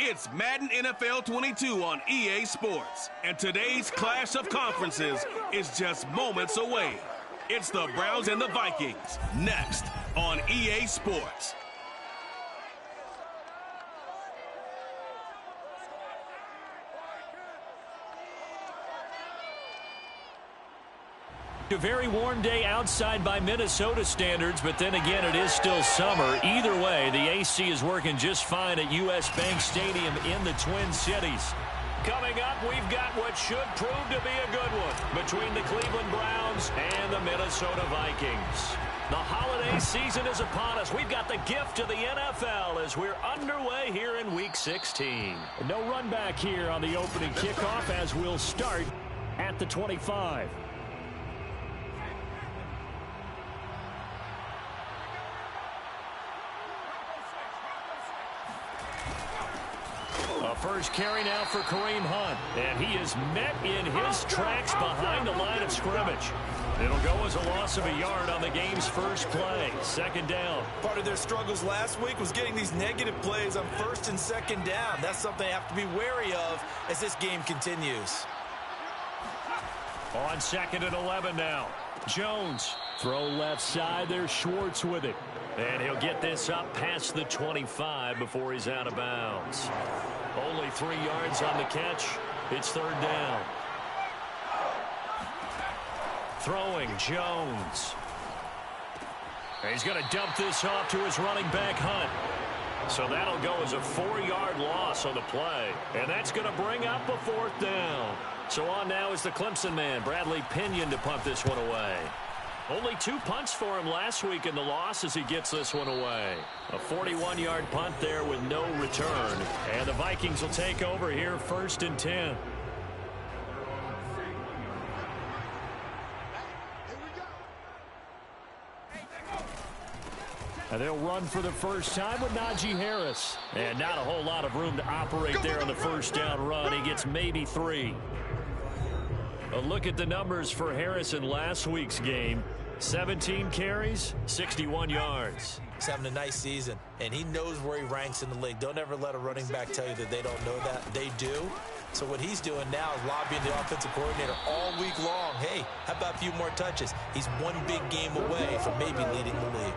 It's Madden NFL 22 on EA Sports, and today's clash of conferences is just moments away. It's the Browns and the Vikings, next on EA Sports. A very warm day outside by Minnesota standards, but then again, it is still summer. Either way, the AC is working just fine at U.S. Bank Stadium in the Twin Cities. Coming up, we've got what should prove to be a good one between the Cleveland Browns and the Minnesota Vikings. The holiday season is upon us. We've got the gift of the NFL as we're underway here in Week 16. No run back here on the opening kickoff as we'll start at the 25. First carry now for Kareem Hunt, and he is met in his tracks behind the line of scrimmage. It'll go as a loss of a yard on the game's first play. Second down. Part of their struggles last week was getting these negative plays on first and second down. That's something they have to be wary of as this game continues. On 2nd and 11 now. Jones. Throw left side. There's Schwartz with it. And he'll get this up past the 25 before he's out of bounds. Only 3 yards on the catch. It's third down. Throwing Jones. He's going to dump this off to his running back Hunt. So that'll go as a 4-yard loss on the play. And that's going to bring up a fourth down. So on now is the Clemson man, Bradley Pinion, to punt this one away. Only 2 punts for him last week in the loss as he gets this one away. A 41-yard punt there with no return. And the Vikings will take over here 1st and 10. And they'll run for the first time with Najee Harris. And not a whole lot of room to operate there on the first down run. He gets maybe 3. A look at the numbers for Harris in last week's game. 17 carries, 61 yards. He's having a nice season, and he knows where he ranks in the league. Don't ever let a running back tell you that they don't know that. They do. So what he's doing now is lobbying the offensive coordinator all week long. Hey, how about a few more touches? He's one big game away from maybe leading the league.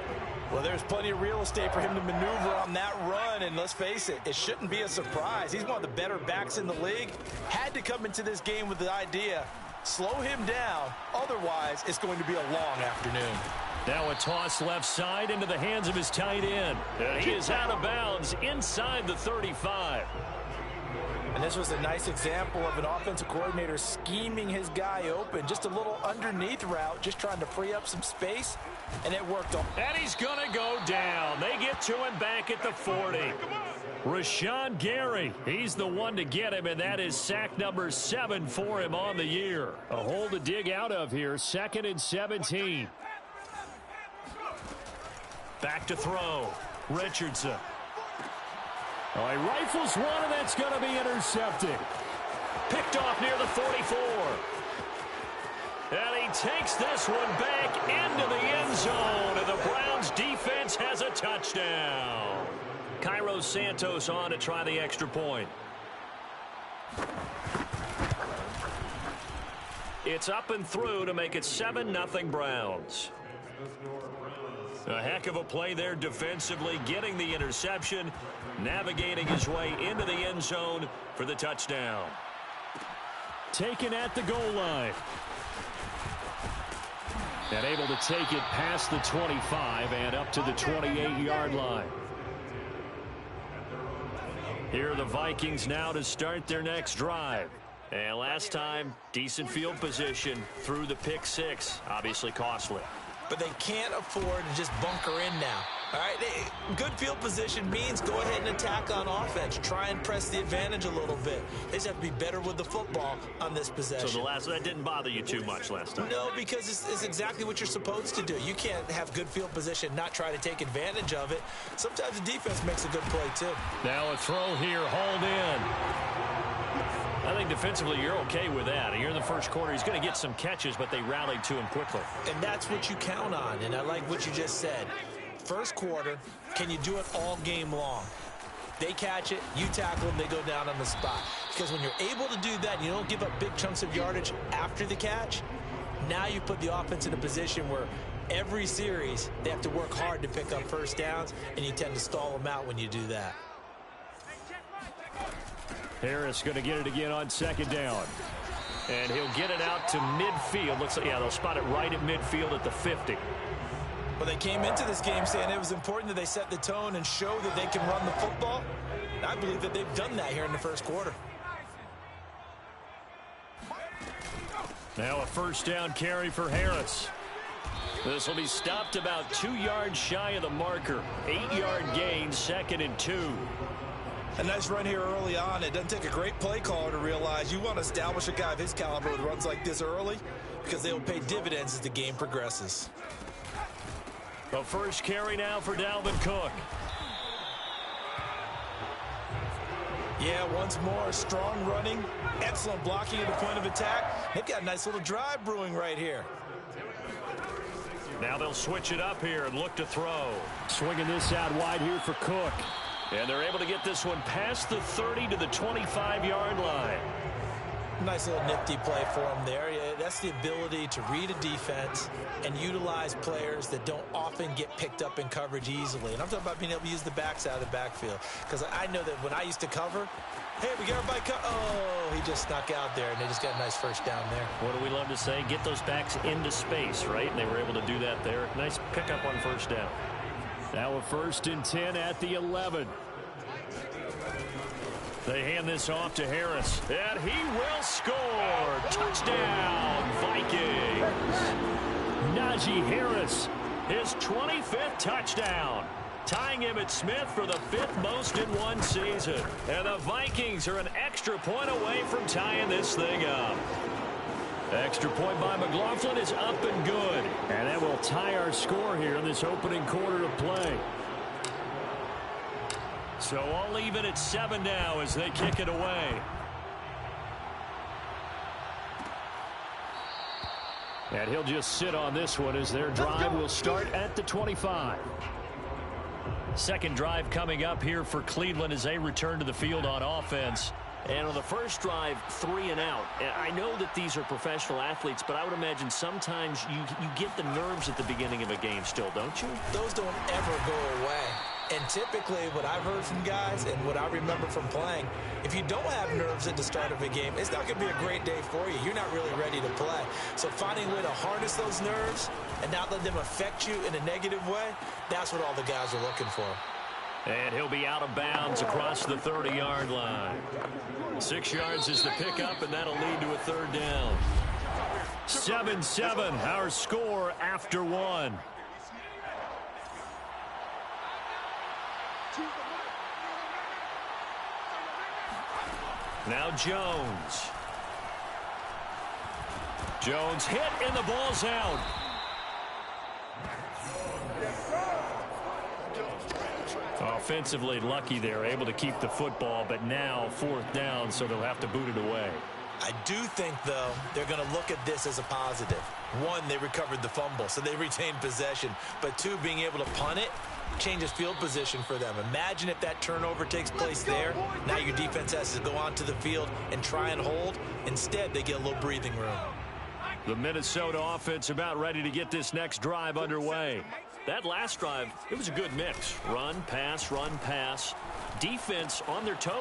Well, there's plenty of real estate for him to maneuver on that run, and let's face it, it shouldn't be a surprise. He's one of the better backs in the league. Had to come into this game with the idea, slow him down, otherwise it's going to be a long afternoon. Now a toss left side into the hands of his tight end. And he is out of bounds inside the 35. And this was a nice example of an offensive coordinator scheming his guy open. Just a little underneath route, just trying to free up some space, and it worked. And he's going to go down. They get to him back at the 40. Rashawn Gary, he's the one to get him, and that is sack number 7 for him on the year. A hole to dig out of here, 2nd and 17. Back to throw. Richardson. Oh, he rifles one, and that's going to be intercepted. Picked off near the 44. And he takes this one back into the end zone, and the Browns defense has a touchdown. Cairo Santos on to try the extra point. It's up and through to make it 7-0 Browns. A heck of a play there defensively, getting the interception, navigating his way into the end zone for the touchdown. Taken at the goal line. And able to take it past the 25 and up to the 28-yard line. Here are the Vikings now to start their next drive. And last time, decent field position through the pick 6. Obviously costly. But they can't afford to just bunker in now. All right, good field position means go ahead and attack on offense. Try and press the advantage a little bit. They just have to be better with the football on this possession. So that didn't bother you too much last time? No, because it's exactly what you're supposed to do. You can't have good field position, not try to take advantage of it. Sometimes the defense makes a good play, too. Now a throw here, hauled in. I think defensively you're okay with that. Here in the first quarter, he's going to get some catches, but they rallied to him quickly. And that's what you count on, and I like what you just said. First quarter, can you do it all game long? They catch it, you tackle them, they go down on the spot. Because when you're able to do that, you don't give up big chunks of yardage after the catch, now you put the offense in a position where every series they have to work hard to pick up first downs, and you tend to stall them out when you do that. Harris going to get it again on second down. And he'll get it out to midfield. Looks like, yeah, they'll spot it right at midfield at the 50. Well, they came into this game saying it was important that they set the tone and show that they can run the football. And I believe that they've done that here in the first quarter. Now a first down carry for Harris. This will be stopped about 2 yards shy of the marker. 8-yard gain, 2nd and 2. A nice run here early on. It doesn't take a great play caller to realize you want to establish a guy of his caliber who runs like this early, because they will pay dividends as the game progresses. The first carry now for Dalvin Cook. Yeah, once more, strong running, excellent blocking at the point of attack. They've got a nice little drive brewing right here. Now they'll switch it up here and look to throw. Swinging this out wide here for Cook. And they're able to get this one past the 30 to the 25-yard line. Nice little nifty play for him there. Yeah, that's the ability to read a defense and utilize players that don't often get picked up in coverage easily. And I'm talking about being able to use the backs out of the backfield. Because I know that when I used to cover, hey, we got everybody oh, he just snuck out there, and they just got a nice first down there. What do we love to say? Get those backs into space, right? And they were able to do that there. Nice pickup on first down. Now a 1st and 10 at the 11. They hand this off to Harris, and he will score. Touchdown, Vikings. Najee Harris, his 25th touchdown, tying Emmitt Smith for the 5th most in one season. And the Vikings are an extra point away from tying this thing up. Extra point by McLaughlin is up and good. And that will tie our score here in this opening quarter of play. So all even at 7 now as they kick it away. And he'll just sit on this one as their drive will start at the 25. Second drive coming up here for Cleveland as they return to the field on offense. And on the first drive, 3 and out. I know that these are professional athletes, but I would imagine sometimes you get the nerves at the beginning of a game still, don't you? Those don't ever go away. And typically what I've heard from guys and what I remember from playing, if you don't have nerves at the start of a game, it's not going to be a great day for you. You're not really ready to play. So finding a way to harness those nerves and not let them affect you in a negative way, that's what all the guys are looking for. And he'll be out of bounds across the 30-yard line. 6 yards is the pickup, and that'll lead to a 3rd down. 7-7, our score after 1. Now Jones. Jones hit, and the ball's out. Offensively lucky they're able to keep the football, but now 4th down, so they'll have to boot it away. I do think, though, they're going to look at this as a positive. 1, they recovered the fumble, so they retained possession. But 2, being able to punt it changes field position for them. Imagine if that turnover takes place there. Now your defense has to go onto the field and try and hold. Instead, they get a little breathing room. The Minnesota offense about ready to get this next drive underway. That last drive, it was a good mix. Run, pass. Defense on their toes.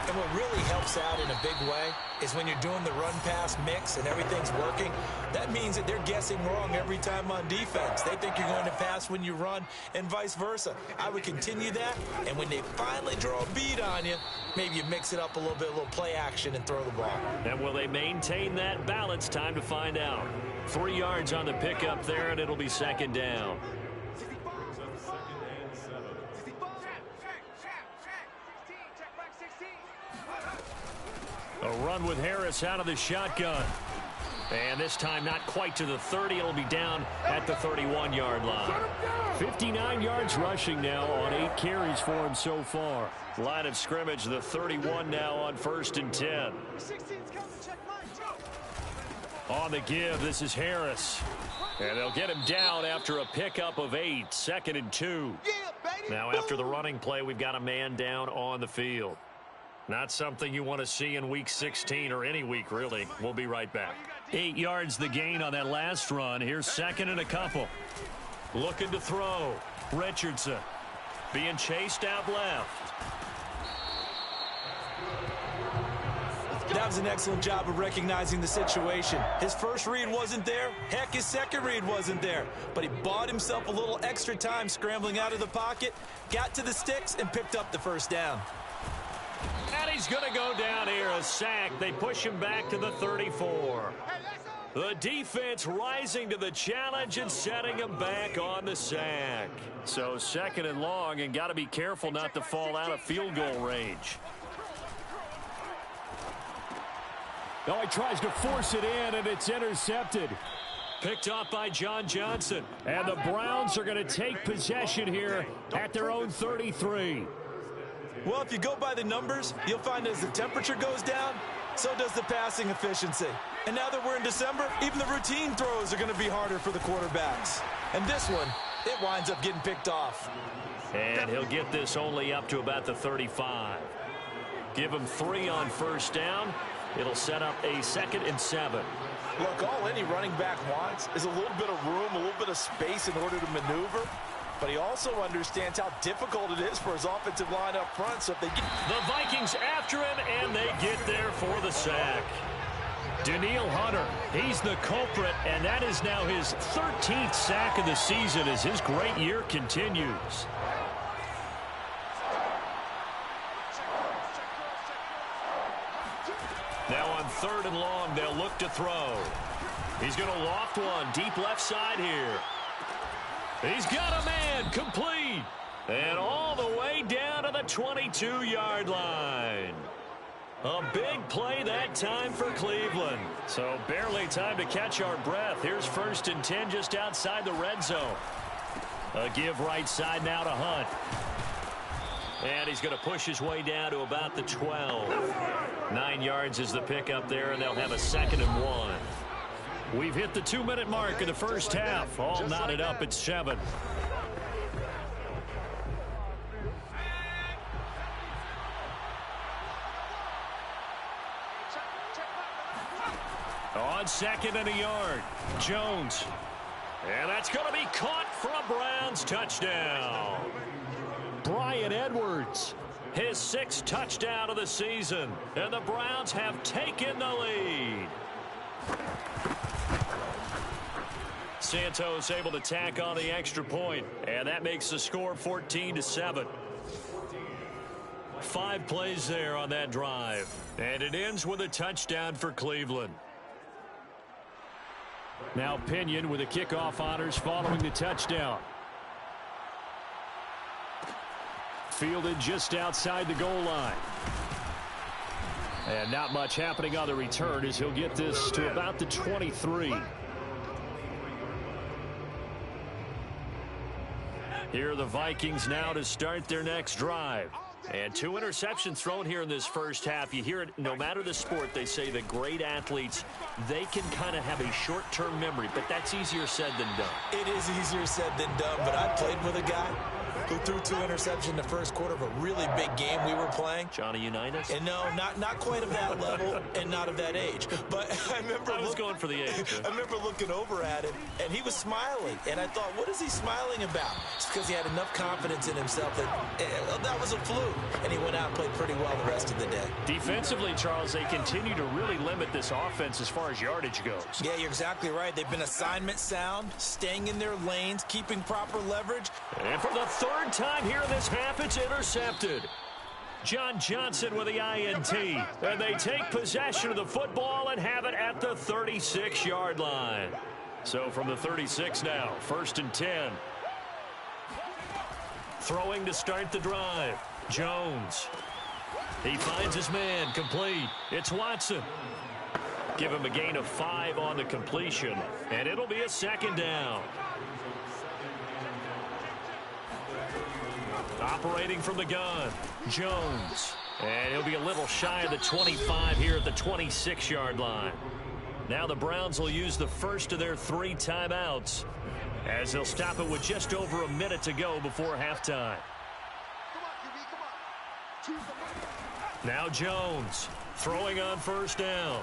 And what really helps out in a big way is when you're doing the run-pass mix and everything's working, that means that they're guessing wrong every time on defense. They think you're going to pass when you run and vice versa. I would continue that, and when they finally draw a bead on you, maybe you mix it up a little bit, a little play action, and throw the ball. And will they maintain that balance? Time to find out. 3 yards on the pickup there, and it'll be 2nd down. A run with Harris out of the shotgun. And this time not quite to the 30. It'll be down at the 31-yard line. 59 yards rushing now on 8 carries for him so far. Line of scrimmage, the 31 now on 1st and 10. On the give, this is Harris. And they'll get him down after a pickup of 8, 2nd and 2. Now, after the running play, we've got a man down on the field. Not something you want to see in Week 16 or any week, really. We'll be right back. 8 yards the gain on that last run. Here's 2nd and a couple. Looking to throw. Richardson being chased out left. That was an excellent job of recognizing the situation. His first read wasn't there. Heck, his second read wasn't there. But he bought himself a little extra time scrambling out of the pocket, got to the sticks, and picked up the first down. And he's going to go down here, a sack. They push him back to the 34. The defense rising to the challenge and setting him back on the sack. So 2nd and long, and got to be careful not to fall out of field goal range. Now he tries to force it in, and it's intercepted. Picked off by John Johnson. And the Browns are going to take possession here at their own 33. Well, if you go by the numbers, you'll find as the temperature goes down, so does the passing efficiency. And now that we're in December, even the routine throws are going to be harder for the quarterbacks. And this one, it winds up getting picked off. And he'll get this only up to about the 35. Give him 3 on first down. It'll set up a 2nd and 7. Look, all any running back wants is a little bit of room, a little bit of space in order to maneuver. But he also understands how difficult it is for his offensive line up front. So if they get the Vikings after him, and they get there for the sack. Danielle Hunter, he's the culprit, and that is now his 13th sack of the season as his great year continues. Now on 3rd and long, they'll look to throw. He's going to loft one deep left side here. He's got a man, complete, and all the way down to the 22-yard line. A big play that time for Cleveland. So barely time to catch our breath. Here's 1st and 10 just outside the red zone. A give right side now to Hunt. And he's going to push his way down to about the 12. 9 yards is the pickup there, and they'll have a 2nd and 1. We've hit the 2-minute mark in the first half. All knotted up at 7. On 2nd and a yard, Jones. And that's going to be caught for a Browns touchdown. Brian Edwards, his 6th touchdown of the season. And the Browns have taken the lead. Santos able to tack on the extra point, and that makes the score 14-7. 5 plays there on that drive, and it ends with a touchdown for Cleveland. Now Pinion with the kickoff honors following the touchdown. Fielded just outside the goal line. And not much happening on the return as he'll get this to about the 23. Here are the Vikings now to start their next drive. And 2 interceptions thrown here in this first half. You hear it no matter the sport. They say the great athletes, they can kind of have a short-term memory, but that's easier said than done. It is easier said than done, but I played with a guy who threw 2 interceptions in the first quarter of a really big game we were playing. Johnny Unitas? And no, not quite of that level and not of that age. But I was going for the age. I remember looking over at him, and he was smiling. And I thought, what is he smiling about? It's because he had enough confidence in himself that was a fluke. And he went out and played pretty well the rest of the day. Defensively, Charles, they continue to really limit this offense as far as yardage goes. Yeah, you're exactly right. They've been assignment sound, staying in their lanes, keeping proper leverage. And for the 3rd time here in this half, it's intercepted. John Johnson with the INT. And they take possession of the football and have it at the 36-yard line. So from the 36 now, 1st and 10. Throwing to start the drive. Jones. He finds his man, complete. It's Watson. Give him a gain of 5 on the completion, and it'll be a 2nd down. Operating from the gun, Jones. And he'll be a little shy of the 25 here at the 26-yard line. Now the Browns will use the first of their 3 timeouts as they'll stop it with just over a minute to go before halftime. Now Jones throwing on first down.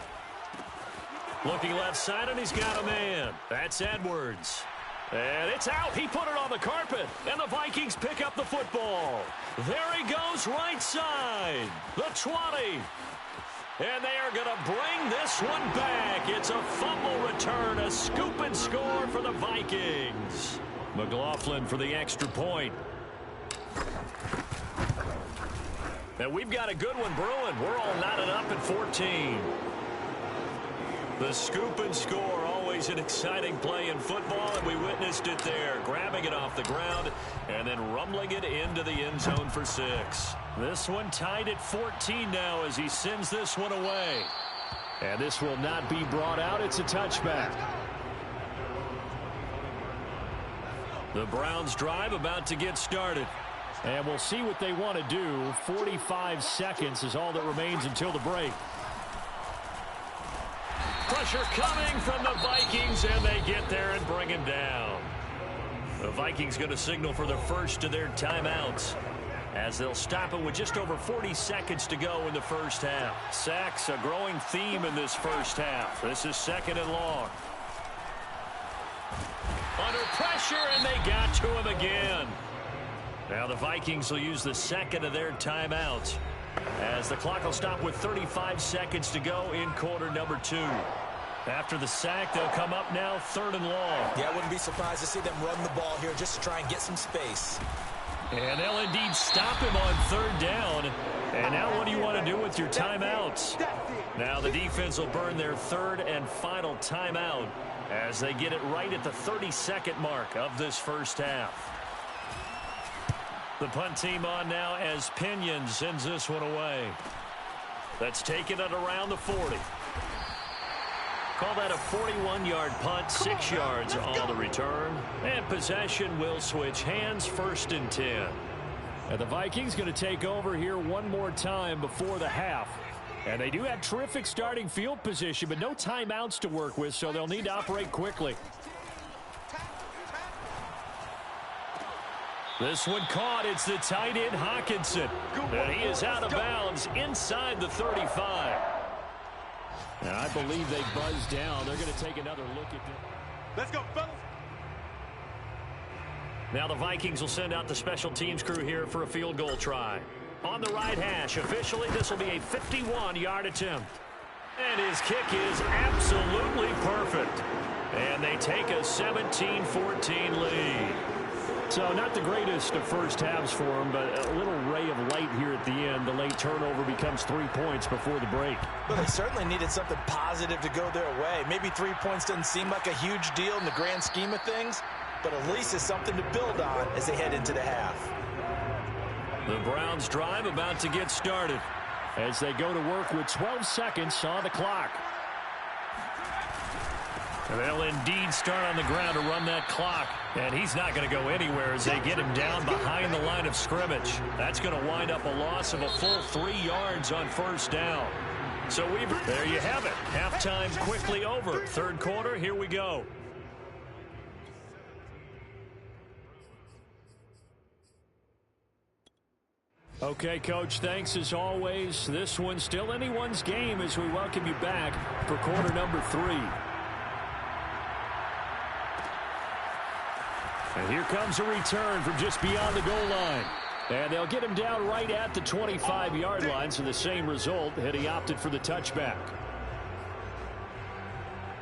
Looking left side, and he's got a man. That's Edwards. And it's out. He put it on the carpet, and the Vikings pick up the football. There he goes, right side. The 20. And they are going to bring this one back. It's a fumble return, a scoop and score for the Vikings. McLaughlin for the extra point. And we've got a good one brewing. We're all knotted up at 14. The scoop and score, always an exciting play in football, and we witnessed it there. Grabbing it off the ground and then rumbling it into the end zone for 6. This one tied at 14 now as he sends this one away. And this will not be brought out. It's a touchback. The Browns drive about to get started. And we'll see what they want to do. 45 seconds is all that remains until the break. Pressure coming from the Vikings, and they get there and bring him down. The Vikings going to signal for the first of their timeouts as they'll stop it with just over 40 seconds to go in the first half. Sacks, a growing theme in this first half. This is 2nd and long. Under pressure, and they got to him again. Now the Vikings will use the second of their timeouts as the clock will stop with 35 seconds to go in quarter number 2. After the sack, they'll come up now 3rd and long. Yeah, I wouldn't be surprised to see them run the ball here just to try and get some space. And they'll indeed stop him on 3rd down. And now what do you want to do with your timeouts? Now the defense will burn their 3rd and final timeout as they get it right at the 32nd mark of this first half. The punt team on now as Pinion sends this one away. That's taken it around the 40. Call that a 41-yard punt, 6 yards on the return. And possession will switch hands, 1st and 10. And the Vikings going to take over here one more time before the half. And they do have terrific starting field position, but no timeouts to work with, so they'll need to operate quickly. This one caught. It's the tight end, Hawkinson. And he is out of bounds inside the 35. And I believe they buzzed down. They're going to take another look at this. Let's go, fellas. Now the Vikings will send out the special teams crew here for a field goal try. On the right hash, officially, this will be a 51-yard attempt. And his kick is absolutely perfect. And they take a 17-14 lead. So not the greatest of first halves for him, but a little ray of light here at the end. The late turnover becomes 3 points before the break. Well, they certainly needed something positive to go their way. Maybe 3 points doesn't seem like a huge deal in the grand scheme of things, but at least it's something to build on as they head into the half. The Browns drive about to get started as they go to work with 12 seconds on the clock. And they'll indeed start on the ground to run that clock. And he's not going to go anywhere as they get him down behind the line of scrimmage. That's going to wind up a loss of a full 3 yards on 1st down. So there you have it. Halftime quickly over. 3rd quarter, here we go. Okay, Coach, thanks as always. This one's still anyone's game as we welcome you back for quarter number 3. And here comes a return from just beyond the goal line. And they'll get him down right at the 25-yard line, so the same result had he opted for the touchback.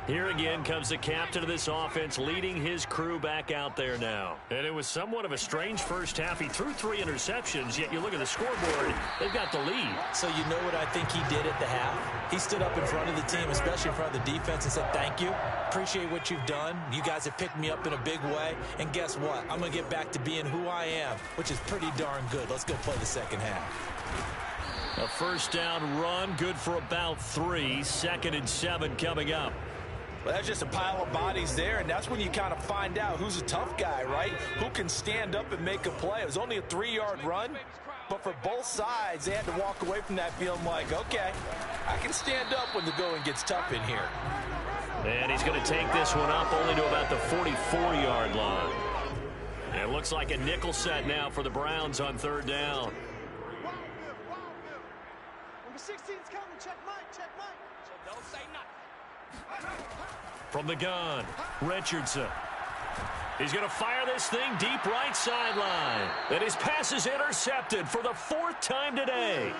Here again comes the captain of this offense leading his crew back out there now. And it was somewhat of a strange first half. He threw 3 interceptions, yet you look at the scoreboard, they've got the lead. So you know what I think he did at the half? He stood up in front of the team, especially in front of the defense, and said, thank you. Appreciate what you've done. You guys have picked me up in a big way. And guess what? I'm going to get back to being who I am, which is pretty darn good. Let's go play the second half. A 1st down run, good for about 3. 2nd and 7 coming up. Well, that's just a pile of bodies there, and that's when you kind of find out who's a tough guy, right? Who can stand up and make a play. It was only a 3-yard run, but for both sides, they had to walk away from that feeling like, okay, I can stand up when the going gets tough in here. And he's going to take this one up only to about the 44-yard line. It looks like a nickel set now for the Browns on third down. Number 16's coming. Check Mike. Check Mike. So don't say nothing. From the gun, Richardson. He's going to fire this thing deep right sideline. And his pass is intercepted for the 4th time today.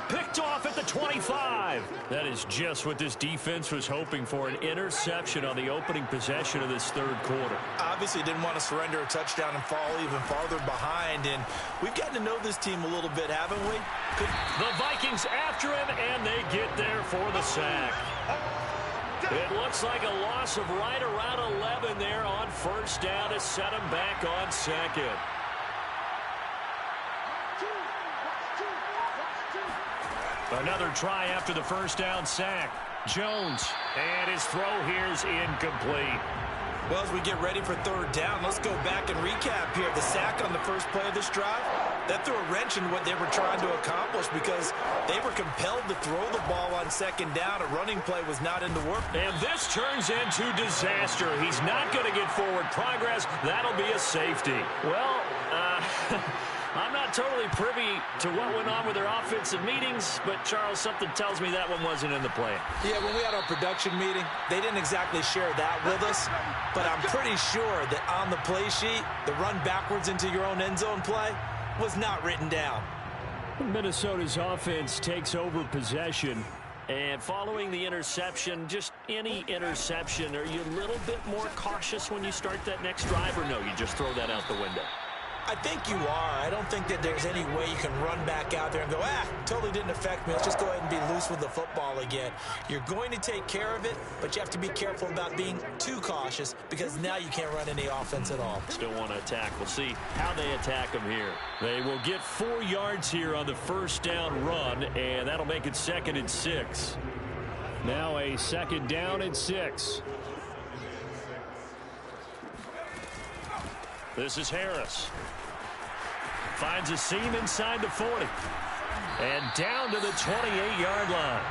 Picked off at the 25. That is just what this defense was hoping for, an interception on the opening possession of this third quarter. Obviously didn't want to surrender a touchdown and fall even farther behind, and we've gotten to know this team a little bit, haven't we? The Vikings after him, and they get there for the sack. It looks like a loss of right around 11 there on first down to set him back on second. Another try after the first down sack. Jones, and his throw here is incomplete. Well, as we get ready for third down, let's go back and recap here. The sack on the first play of this drive, that threw a wrench in what they were trying to accomplish because they were compelled to throw the ball on second down. A running play was not in the work. And this turns into disaster. He's not going to get forward progress. That'll be a safety. Well, I'm not totally privy to what went on with their offensive meetings, but, Charles, something tells me that one wasn't in the plan. Yeah, when we had our production meeting, they didn't exactly share that with us, but I'm pretty sure that on the play sheet, the run backwards into your own end zone play was not written down. Minnesota's offense takes over possession. And following the interception, just any interception, are you a little bit more cautious when you start that next drive, or no, you just throw that out the window? I think you are. I don't think that there's any way you can run back out there and go, totally didn't affect me. Let's just go ahead and be loose with the football again. You're going to take care of it, but you have to be careful about being too cautious because now you can't run any offense at all. Still want to attack. We'll see how they attack them here. They will get 4 yards here on the first down run, and that'll make it 2nd and 6. Now a 2nd down and 6. This is Harris. Finds a seam inside the 40. And down to the 28-yard line.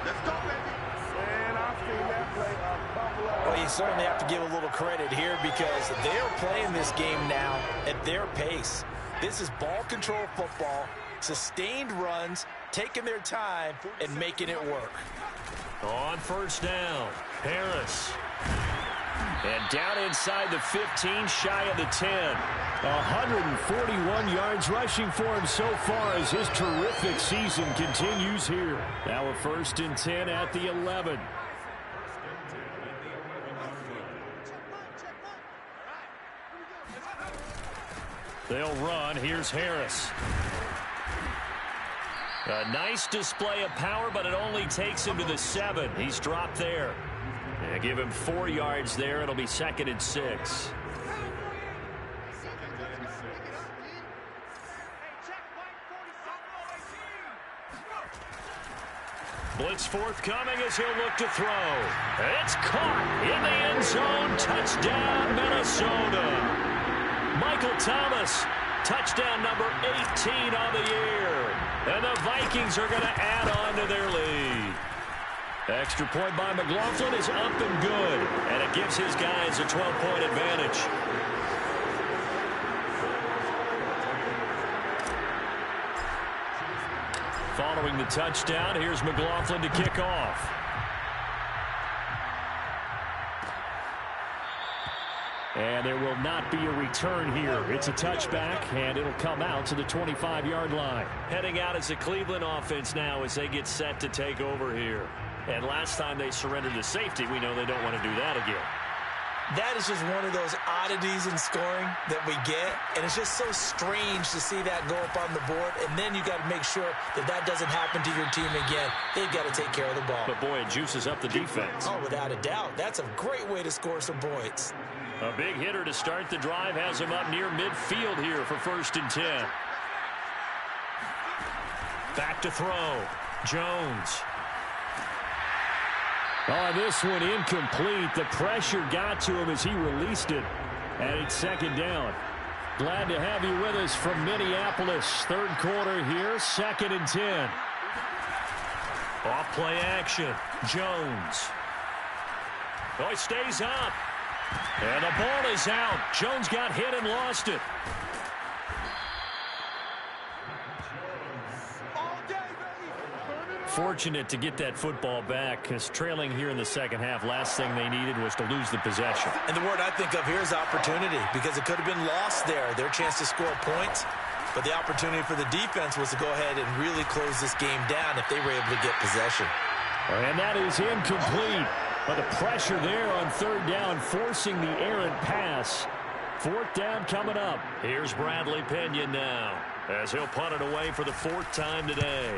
Let's go, baby. Man, I've seen that play a couple of... Well, you certainly have to give a little credit here because they're playing this game now at their pace. This is ball control football, sustained runs, taking their time, and making it work. On first down, Harris. And down inside the 15, shy of the 10. 141 yards rushing for him so far as his terrific season continues here. Now a 1st and 10 at the 11. They'll run. Here's Harris. A nice display of power, but it only takes him to the 7. He's dropped there. Yeah, give him 4 yards there. It'll be 2nd and 6. Blitz forthcoming as he'll look to throw. It's caught in the end zone. Touchdown, Minnesota. Michael Thomas, touchdown number 18 on the year. And the Vikings are going to add on to their lead. Extra point by McLaughlin is up and good. And it gives his guys a 12-point advantage. Following the touchdown, here's McLaughlin to kick off. And there will not be a return here. It's a touchback, and it'll come out to the 25-yard line. Heading out as the Cleveland offense now as they get set to take over here. And last time they surrendered to safety, we know they don't want to do that again. That is just one of those oddities in scoring that we get, and it's just so strange to see that go up on the board, and then you got to make sure that that doesn't happen to your team again. They've got to take care of the ball. But, boy, it juices up the defense. Oh, without a doubt. That's a great way to score some points. A big hitter to start the drive has him up near midfield here for 1st and 10. Back to throw. Jones. Oh, this one incomplete. The pressure got to him as he released it. And it's 2nd down. Glad to have you with us from Minneapolis. 3rd quarter here, 2nd and 10. Off play action. Jones. Oh, he stays up. And the ball is out. Jones got hit and lost it. Fortunate to get that football back, because trailing here in the second half, last thing they needed was to lose the possession. And the word I think of here is opportunity, because it could have been lost there. Their chance to score points, but the opportunity for the defense was to go ahead and really close this game down if they were able to get possession. And that is incomplete. But the pressure there on third down, forcing the errant pass. Fourth down coming up. Here's Bradley Pinion now, as he'll punt it away for the fourth time today.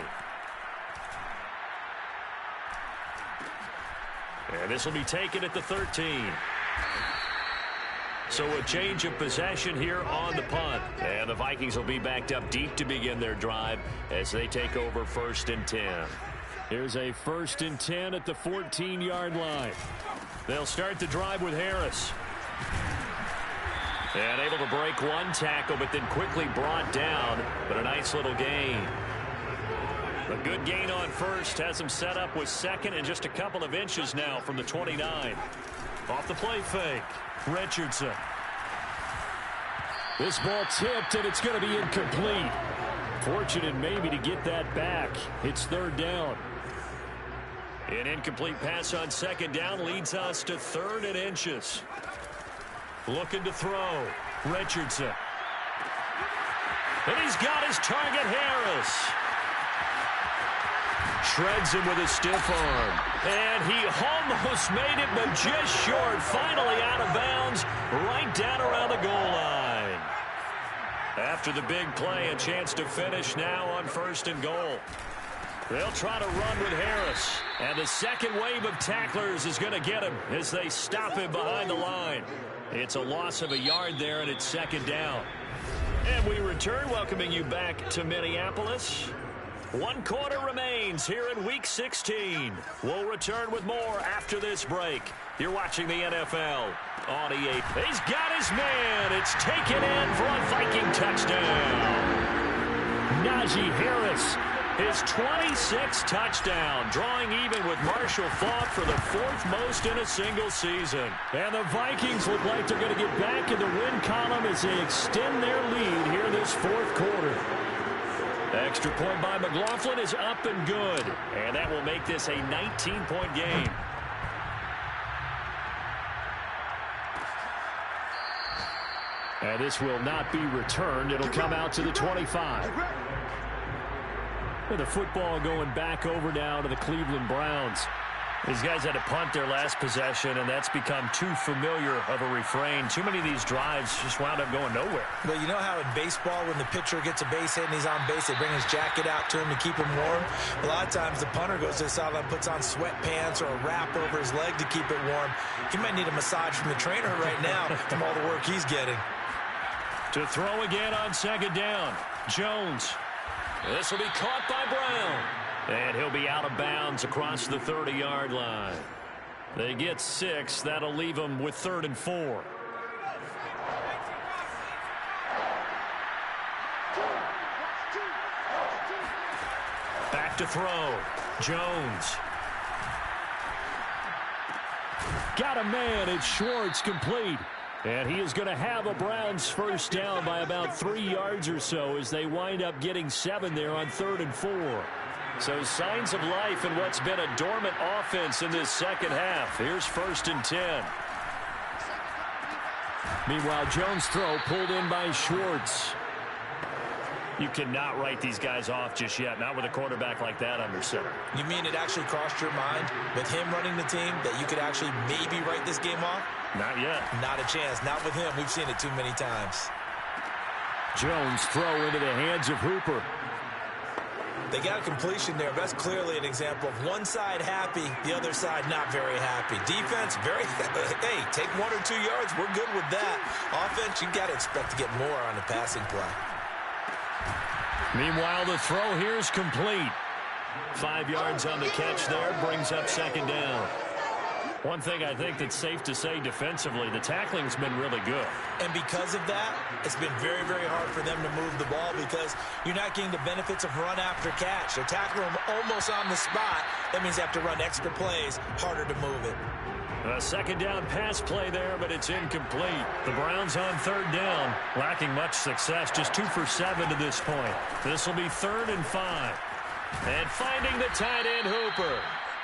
And this will be taken at the 13. So a change of possession here on the punt. And the Vikings will be backed up deep to begin their drive as they take over 1st and 10. Here's a 1st and 10 at the 14-yard line. They'll start the drive with Harris. And able to break one tackle, but then quickly brought down. But a nice little gain. A good gain on first. Has him set up with second and just a couple of inches now from the 29. Off the play fake. Richardson. This ball tipped, and it's going to be incomplete. Fortunate maybe to get that back. It's third down. An incomplete pass on second down leads us to 3rd and inches. Looking to throw. Richardson. And he's got his target, Harris. Shreds him with a stiff arm. And he almost made it, but just short. Finally out of bounds, right down around the goal line. After the big play, a chance to finish now on 1st and goal. They'll try to run with Harris. And the second wave of tacklers is going to get him as they stop him behind the line. It's a loss of a yard there, and it's 2nd down. And we return, welcoming you back to Minneapolis. 1 quarter remains here in Week 16. We'll return with more after this break. You're watching the NFL on EA. He's got his man. It's taken in for a Viking touchdown. Najee Harris. His 26th touchdown, drawing even with Marshall Faulk for the 4th most in a single season. And the Vikings look like they're going to get back in the win column as they extend their lead here this 4th quarter. Extra point by McLaughlin is up and good. And that will make this a 19-point game. And this will not be returned. It'll come out to the 25. With the football going back over now to the Cleveland Browns. These guys had to punt their last possession, and that's become too familiar of a refrain. Too many of these drives just wound up going nowhere. But you know how in baseball, when the pitcher gets a base hit and he's on base, they bring his jacket out to him to keep him warm? A lot of times the punter goes to the sideline, puts on sweatpants or a wrap over his leg to keep it warm. He might need a massage from the trainer right now from all the work he's getting. To throw again on 2nd down. Jones. This will be caught by Brown. And he'll be out of bounds across the 30-yard line. They get 6. That'll leave them with 3rd and 4. Back to throw. Jones. Got a man. It's Schwartz, complete. And he is going to have a Browns first down by about 3 yards or so as they wind up getting 7 there on 3rd and 4. So signs of life in what's been a dormant offense in this second half. Here's 1st and 10. Meanwhile, Jones' throw pulled in by Schwartz. You cannot write these guys off just yet, not with a quarterback like that under center. You mean it actually crossed your mind with him running the team that you could actually maybe write this game off? Not yet. Not a chance. Not with him. We've seen it too many times. Jones' throw into the hands of Hooper. They got a completion there. That's clearly an example of one side happy, the other side not very happy. Defense, very, hey, take 1 or 2 yards. We're good with that. Offense, you got to expect to get more on the passing play. Meanwhile, the throw here is complete. 5 yards on the catch there, brings up 2nd down. One thing I think that's safe to say defensively, the tackling's been really good. And because of that, it's been very, very hard for them to move the ball because you're not getting the benefits of run after catch. They're tackling them almost on the spot. That means they have to run extra plays, harder to move it. A second down pass play there, but it's incomplete. The Browns on third down, lacking much success, just 2 for 7 to this point. This will be 3rd and 5. And finding the tight end Hooper.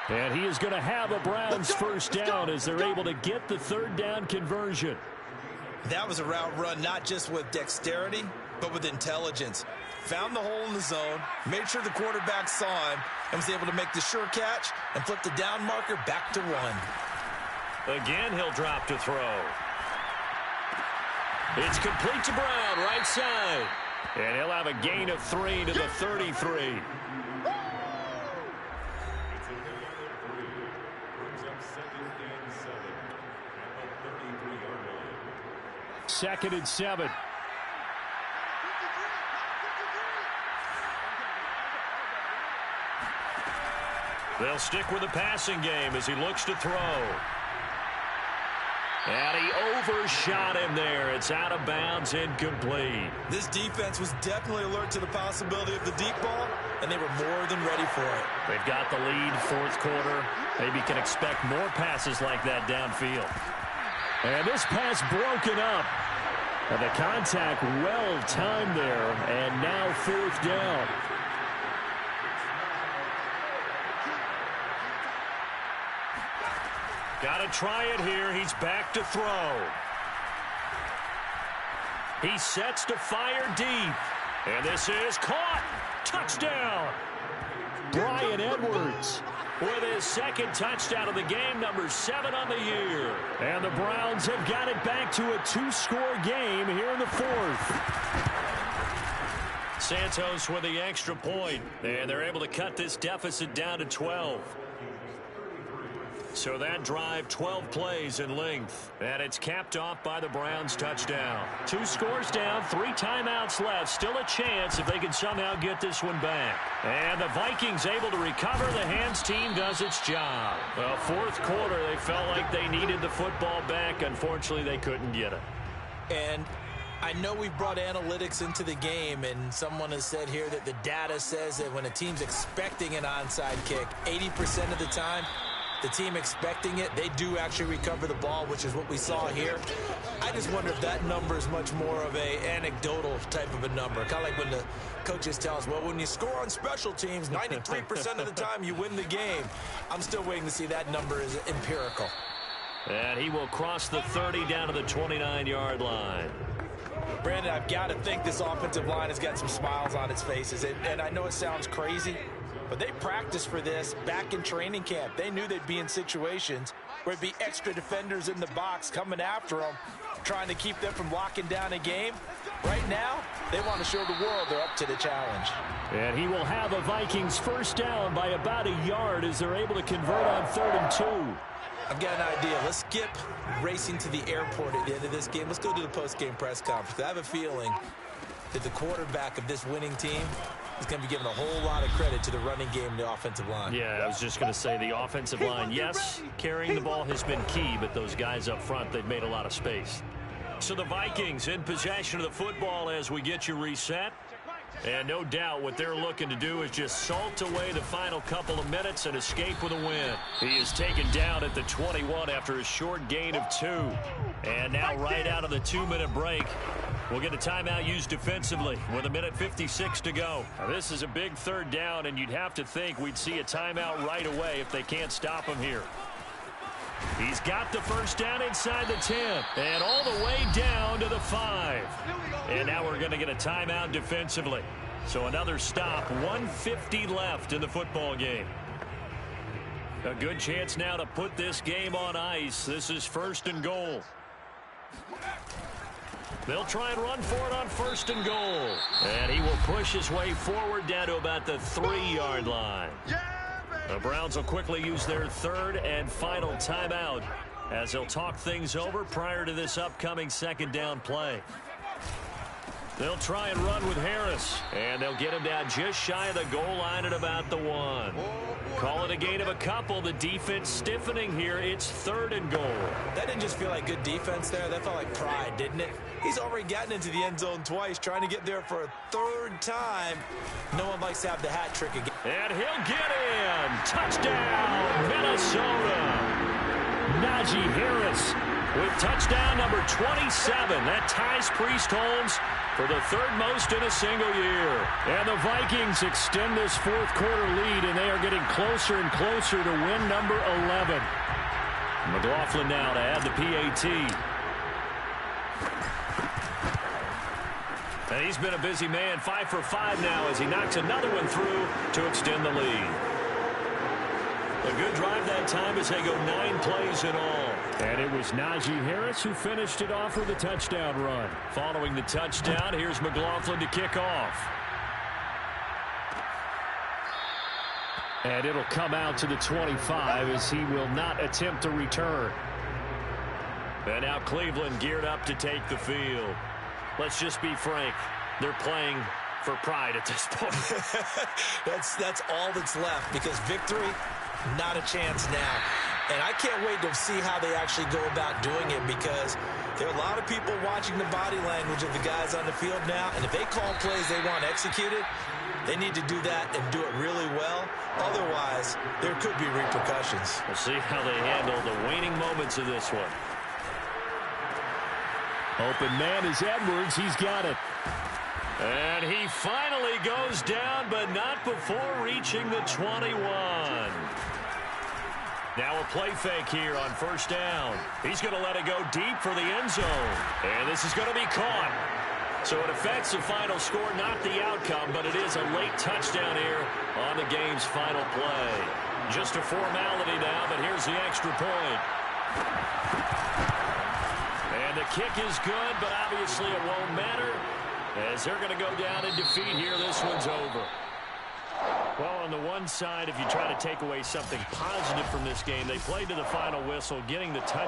And he is going to have a Browns first down as they're able to get the third down conversion. That was a route run not just with dexterity, but with intelligence. Found the hole in the zone, made sure the quarterback saw him, and was able to make the sure catch and flip the down marker back to 1. Again, he'll drop to throw. It's complete to Brown, right side. And he'll have a gain of 3 to the 33. Second and 7. They'll stick with the passing game as he looks to throw. And he overshot him there. It's out of bounds, incomplete. This defense was definitely alert to the possibility of the deep ball, and they were more than ready for it. They've got the lead, 4th quarter. Maybe can expect more passes like that downfield. And this pass broken up. And the contact well timed there, and now 4th down. Got to try it here. He's back to throw. He sets to fire deep. And this is caught. Touchdown. Brian Edwards with his 2nd touchdown of the game, number 7 on the year. And the Browns have got it back to a 2-score game here in the 4th. Santos with the extra point. And they're able to cut this deficit down to 12. So that drive, 12 plays in length. And it's capped off by the Browns touchdown. 2 scores down, 3 timeouts left. Still a chance if they can somehow get this one back. And the Vikings able to recover. The hands team does its job. Well, 4th quarter, they felt like they needed the football back. Unfortunately, they couldn't get it. And I know we've brought analytics into the game, and someone has said here that the data says that when a team's expecting an onside kick, 80% of the time, the team expecting it, they do actually recover the ball, which is what we saw here. I just wonder if that number is much more of a anecdotal type of a number. Kind of like when the coaches tell us, well, when you score on special teams, 93% of the time you win the game. I'm still waiting to see that number is empirical. And he will cross the 30 down to the 29-yard line. Brandon, I've got to think this offensive line has got some smiles on its faces. And I know it sounds crazy, but they practiced for this back in training camp. They knew they'd be in situations where it'd be extra defenders in the box coming after them, trying to keep them from locking down a game. Right now, they want to show the world they're up to the challenge. And he will have a Vikings first down by about a yard as they're able to convert on 3rd and 2. I've got an idea. Let's skip racing to the airport at the end of this game. Let's go to the post-game press conference. I have a feeling that the quarterback of this winning team is going to be given a whole lot of credit to the running game and the offensive line. Yeah, I was just going to say the offensive line, yes, carrying the ball has been key, but those guys up front, they've made a lot of space. So the Vikings in possession of the football as we get you reset. And no doubt what they're looking to do is just salt away the final couple of minutes and escape with a win. He is taken down at the 21 after a short gain of 2. And now right out of the 2-minute break, we'll get a timeout used defensively with 1:56 to go. Now, this is a big 3rd down, and you'd have to think we'd see a timeout right away if they can't stop him here. He's got the first down inside the 10 and all the way down to the 5. And now we're going to get a timeout defensively. So another stop, 1:50 left in the football game. A good chance now to put this game on ice. This is 1st and goal. They'll try and run for it on 1st and goal. And he will push his way forward down to about the 3-yard line. The Browns will quickly use their 3rd and final timeout as they'll talk things over prior to this upcoming 2nd down play. They'll try and run with Harris, and they'll get him down just shy of the goal line at about the 1. Call it a gain of a couple. The defense stiffening here. It's 3rd and goal. That didn't just feel like good defense there. That felt like pride, didn't it? He's already gotten into the end zone twice, trying to get there for a 3rd time. No one likes to have the hat trick again. And he'll get in. Touchdown, Minnesota. Najee Harris with touchdown number 27. That ties Priest Holmes for the third most in a single year. And the Vikings extend this fourth quarter lead, and they are getting closer and closer to win number 11. McLaughlin now to add the PAT. And he's been a busy man, 5 for 5 now as he knocks another one through to extend the lead. A good drive that time as they go 9 plays in all. And it was Najee Harris who finished it off with a touchdown run. Following the touchdown, here's McLaughlin to kick off. And it'll come out to the 25 as he will not attempt to return. And now Cleveland geared up to take the field. Let's just be frank. They're playing for pride at this point. That's all that's left because victory, not a chance now. And I can't wait to see how they actually go about doing it because there are a lot of people watching the body language of the guys on the field now. And if they call plays they want executed, they need to do that and do it really well. Otherwise, there could be repercussions. We'll see how they handle the waning moments of this one. Open man is Edwards. He's got it. And he finally goes down, but not before reaching the 21. Now a play fake here on first down. He's going to let it go deep for the end zone. And this is going to be caught. So it affects the final score, not the outcome, but it is a late touchdown here on the game's final play. Just a formality now, but here's the extra point. And the kick is good, but obviously it won't matter as they're going to go down in defeat here. This one's over. Well, on the one side, if you try to take away something positive from this game, they played to the final whistle, getting the touchdown.